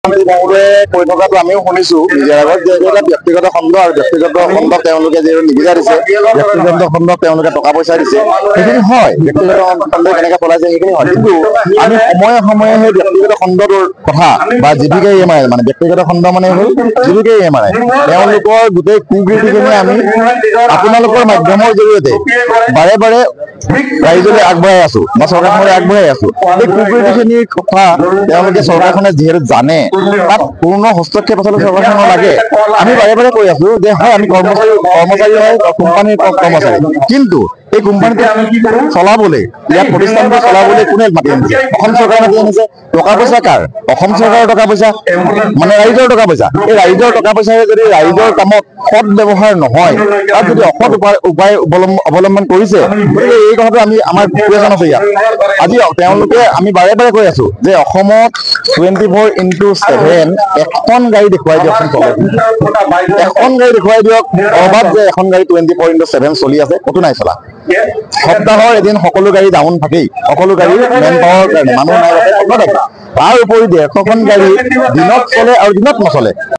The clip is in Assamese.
কৈ থকাটো আমিও শুনিছো নিজৰ আগত যে এটা ব্যক্তিগত খণ্ড আৰু ব্যক্তিগত খণ্ড তেওঁলোকে যিহেতু নিবিজা দিছে, ব্যক্তিগত খণ্ডক তেওঁলোকে টকা পইচা দিছে, সেইখিনি হয়। ব্যক্তিগত খণ্ডই কেনেকে চলাইছে সেইখিনি হয়, কিন্তু আমি সময়ে সময়ে সেই ব্যক্তিগত খণ্ডটোৰ কথা বা জীৱিকা EMI মানে ব্যক্তিগত খণ্ড মানে হ'ল জীৱিকা EMI, তেওঁলোকৰ গোটেই কুকীৰ্তিখিনি আমি আপোনালোকৰ মাধ্যমৰ জৰিয়তে বাৰে বাৰে ৰাইজলৈ আগবঢ়াই আছো বা চৰকাৰখনলৈ আগবঢ়াই আছো। এই কুকীৰ্তিখিনিৰ কথা তেওঁলোকে চৰকাৰখনে যিহেতু জানে, তাত পূৰ্ণ হস্তক্ষেপ আচলতে চৰকাৰখনৰ লাগে। আমি বাৰে বাৰে কৈ আছো যে হয় আমি কৰ্মচাৰী হয়, কোম্পানীৰ কৰ্মচাৰী, কিন্তু এই কোম্পানীটো চলাবলৈ, ইয়াত প্ৰতিষ্ঠানটো চলাবলৈ কোনে মাতি আনিছে? অসম চৰকাৰে মাতি আনিছে। টকা পইচা কাৰ? অসম চৰকাৰৰ টকা পইচা, মানে ৰাইজৰ টকা পইচা। এই ৰাইজৰ টকা পইচাৰে যদি ৰাইজৰ কামত সৎ ব্যৱহাৰ নহয়, তাত যদি অসৎ উপায় অৱলম্বন কৰিছে, গতিকে এই কথাটো আমাৰ বিবেচনা আছে ইয়াত। আজি তেওঁলোকে আমি বাৰে বাৰে কৈ আছো যে অসমত 24/7 এখন গাড়ী দেখুৱাই দিয়কচোন চলে, এখন গাড়ী দেখুৱাই দিয়ক। অভাৱ যে এখন গাড়ী 24/7 চলি আছে, ক'তো নাই চলা। সপ্তাহৰ এদিন সকলো গাড়ী ডাউন থাকেই, সকলো গাড়ী মেন পাৱাৰৰ কাৰণে মানুহ নাই, থাকে। তাৰ উপৰি 150খন গাড়ী দিনত চলে আৰু দিনত নচলে।